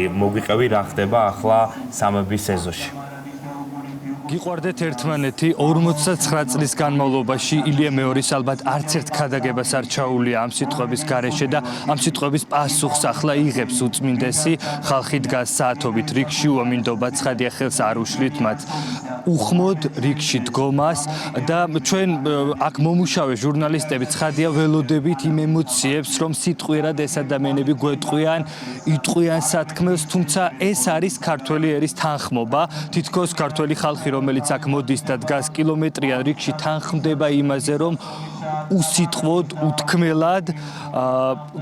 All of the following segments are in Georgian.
მოგვიყევი რა ხდება ახლა სამების ეზოში. გიყვარდეთ ერთმანეთი 59 წლის განმავლობაში ილია მეორის ალბათ არც ერთ ქადაგებას არ ჩაულია ამ სიტყვების გარეშე და ამ სიტყვების პასუხს ახლა იღებს უწმინდესი ხალხი დგას საათობით რიგში უამინდობა ცხადია ხელს არ უშლით მათ უხმოდ რიგში დგომას და ჩვენ აქ მომუშავე ჟურნალისტები ცხადია ველოდებით იმ ემოციებს რომ სიტყვიერად ეს ადამიანები გვეტყვიან იტყვიან სათქმელს თუმცა ეს არის ქართველი ერის თანხმობა თითქოს ქართველი ხალხი რომელიც აქ მოდის და დგას კილომეტრიან რიგში თანხმდება იმაზე რომ უსიტყვოდ უთქმელად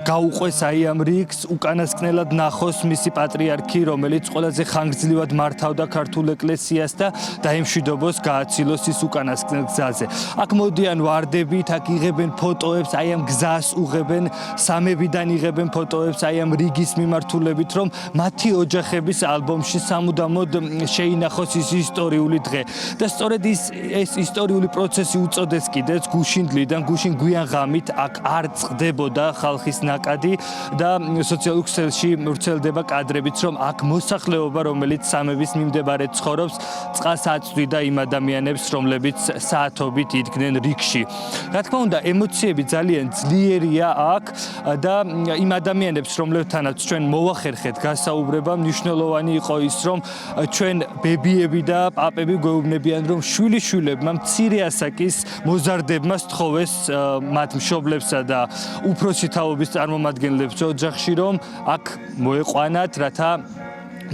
გაუყვეს აი ამ რიგს უკანასკნელად ნახოს მისი პატრიარქი რომელიც ყველაზე ხანგრძლივად მართავდა ქართულ ეკლესიას და დაემშვიდობოს გააცილოს ის უკანასკნელ გზაზე აქ მოდიან ვარდებით აქ იღებენ ფოტოებს აი ამ გზას უღებენ სამებიდან იღებენ ფოტოებს აი ამ რიგის მიმართულებით რომ მათი ოჯახების ალბომში სამუდამოდ შეინახოს ის ისტორიული დღე და სწორედ ეს ისტორიული პროცესი უწოდეს კიდეც გუშინდლიდან გუშინ გვიან ღამით აქ არ წყდებოდა ხალხის ნაკადი და სოციალურ ქსელში ვრცელდება კადრებიც რომ აქ მოსახლეობა რომელიც სამების მიმდებარედ ცხოვრობს წყალს აწვდიდა იმ ადამიანებს რომლებიც საათობით იდგნენ რიგში რა თქმა უნდა ემოციები ძალიან ძლიერია აქ და იმ ადამიანებს რომლებთანაც ჩვენ მოვახერხეთ გასაუბრება მნიშვნელოვანი იყო ის რომ ჩვენ ბებიები და პაპები გვეუბნებიან რომ შვილიშვილებმა მცირე ასაკის მოზარდებმა სთხოვეს მათ მშობლებსა და უფროსი თაობის წარმომადგენლებს ოჯახში რომ აქ მოეყვანათ რათა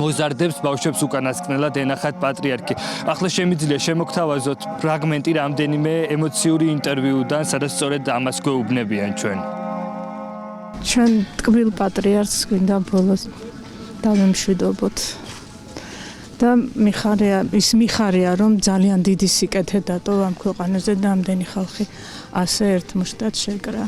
მოზარდებს ბავშვებს უკანასკნელად ენახათ პატრიარქი. ახლა შემიძლია შემოგთავაზოთ ფრაგმენტი რამდენიმე ემოციური ინტერვიუდან, სადაც სწორედ ამას გვეუბნებიან ჩვენ. ჩვენ ტკბილ პატრიარქს გვინდა ბოლოს დავემშვიდობოთ. და მიხარია რომ ძალიან დიდი სიკეთე დატოვა ამ ქვეყანაზე და ამდენი ხალხი ასე ერთმუშტად შეკრა.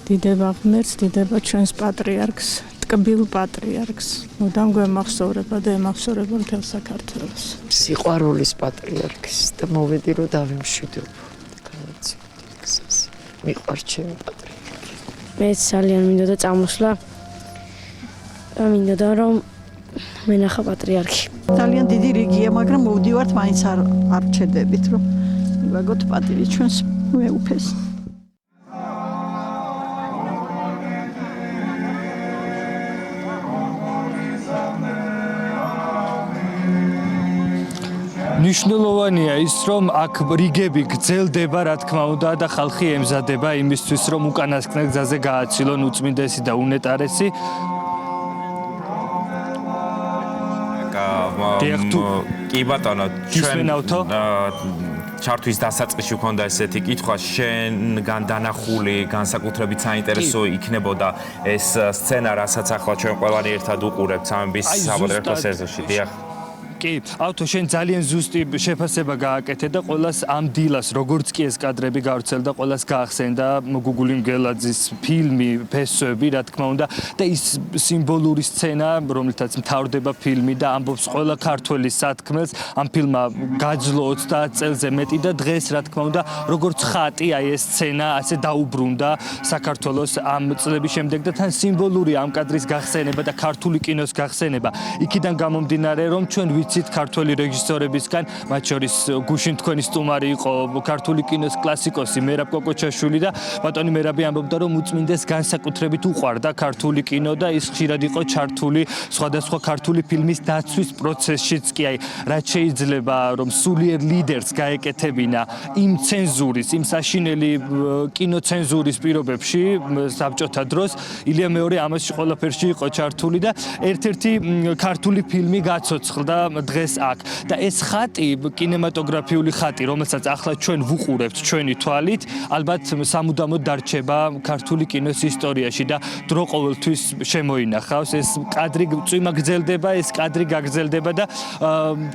დიდება ღმერთს, დიდება ჩვენს პატრიარქს, ტკბილ პატრიარქს. მუდამ გვემახსოვრება და ემახსოვრება მთელ საქართველოს. სიყვარულის პატრიარქის და მოვედი რომ დავემშვიდობო. მიყვარს ჩემი პატრიარქი. მე ძალიან მინდოდა წამოსვლა. მინდოდა რომ მენახა პატრიარქი. ძალიან დიდი რიგია, მაგრამ მოვდივართ მაინც არ რჩედებით, რომ ვაგოთ პატივი ჩვენს მეუფეს. მნიშვნელოვანია ის რომ აქ რიგები გრძელდება რა თქმა უნდა და ხალხი ემზადება იმისთვის რომ უკანასკნელ გზაზე გააცილონ უწმინდესი და უნეტარესი კი ბატონო ჩვენ ჩართვის დასაწყისში ქონდა ესეთი კითხვა შენგან დანახული განსაკუთრებით საინტერესო იქნებოდა ეს სცენა რასაც ახლა ჩვენ ყველანი ერთად უყურებთ სამების საპატრიარქოს ეზოში დიახ კი, ავთო შენ ძალიან ზუსტი შეფასება გააკეთე და ყველას ამ დილას როგორც კი ეს კადრები გავრცელდა, ყველას გაახსენდა გუგული მგელაძის ფილმი ფესვები, რა თქმა უნდა, და ის სიმბოლური სცენა, რომელთაც მთავრდება ფილმი და ამბობს ყველა ქართველის სათქმელს, ამ ფილმმა გაძლო 30 წელზე მეტი და დღეს, რა თქმა უნდა, როგორც ხატი, აი ეს სცენა ასე დაუბრუნდა საქართველოს ამ წლების შემდეგ და თან სიმბოლური ამ კადრის გახსენება და ქართული კინოს გახსენება. იქიდან გამომდინარე, რომ ჩვენ ქართველი რეჟისორებისგან, მათ შორის გუშინ თქვენი სტუმარი იყო ქართული კინოს კლასიკოსი მერაბ კოკოჩაშვილი და ბატონი მერაბი ამბობდა, რომ უწმინდეს განსაკუთრებით უყვარდა ქართული კინო და ის ხშირად იყო ჩართული სხვადასხვა ქართული ფილმის დაცვის პროცესშიც კი აი რაც შეიძლება რომ სულიერ ლიდერს გაეკეთებინა იმ ცენზურის, იმ საშინელი კინოცენზურის პირობებში საბჭოთა დროს ილია მეორე ამაში ყველაფერში იყო ჩართული და ერთ-ერთი ქართული ფილმი გაცოცხლდა დღეს აქ და ეს ხატი კინემატოგრაფიული ხატი რომელსაც ახლა ჩვენ ვუყურებთ ჩვენი თვალით ალბათ სამუდამოდ დარჩება ქართული კინოს ისტორიაში და დრო ყოველთვის შემოინახავს ეს კადრი წვიმა გრძელდება ეს კადრი გაგრძელდება და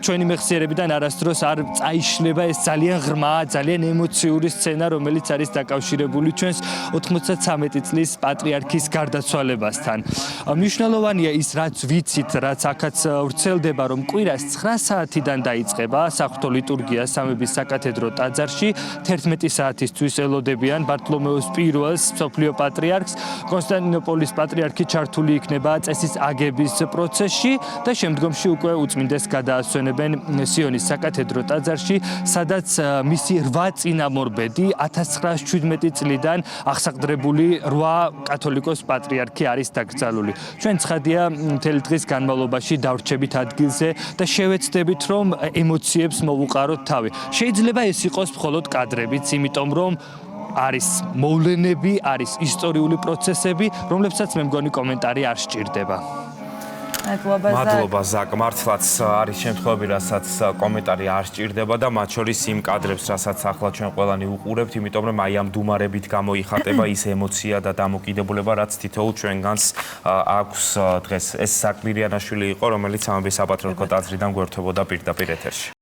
ჩვენი მეხსიერებიდან არასდროს არ წაიშლება ეს ძალიან ღრმა ძალიან ემოციური სცენა რომელიც არის დაკავშირებული ჩვენს 93 წლის პატრიარქის გარდაცვალებასთან მნიშვნელოვანია ის რაც ვიცით რაც აქაც ვრცელდება რომ კვირა კვირას 9 საათიდან დაიწყება საღვთო ლიტურგია სამების საკათედრო ტაძარში 11 საათისთვის ელოდებიან ბართლომეოს პირველს მსოფლიო პატრიარქს კონსტანტინოპოლის პატრიარქი ჩართული იქნება წესის აგების პროცესში და შემდგომში უკვე უწმინდეს გადაასვენებენ სიონის საკათედრო ტაძარში სადაც მისი 8 წინამორბედი 1917 წლიდან აღსაყდრებული 8 კათოლიკოს პატრიარქი არის დაკრძალული. ჩვენ ცხადია მთელი დღის განმავლობაში დავრჩებით ადგილზე და შევეცდებით რომ ემოციებს მოვუყაროთ თავი. შეიძლება ეს იყოს მხოლოდ კადრებიც, იმიტომ რომ არის მოვლენები, არის ისტორიული პროცესები, რომლებსაც მე მგონი კომენტარი არ სჭირდება. მადლობა ზაკ, მართლაც არის შემთხვევები, რასაც კომენტარი არ სჭირდება და მათ შორის იმ კადრებს, რასაც ახლა ჩვენ ყველანი უყურებთ, იმიტომ რომ აი ამ დუმარებით გამოიხატება ის ემოცია და დამოკიდებულება, რაც თითოეულ ჩვენგანს აქვს დღეს. ეს ზაკ მირიანაშვილი იყო, რომელიც სამების საპატრიარქო ტაძრიდან გვერდებოდა პირდაპირ ეთერში.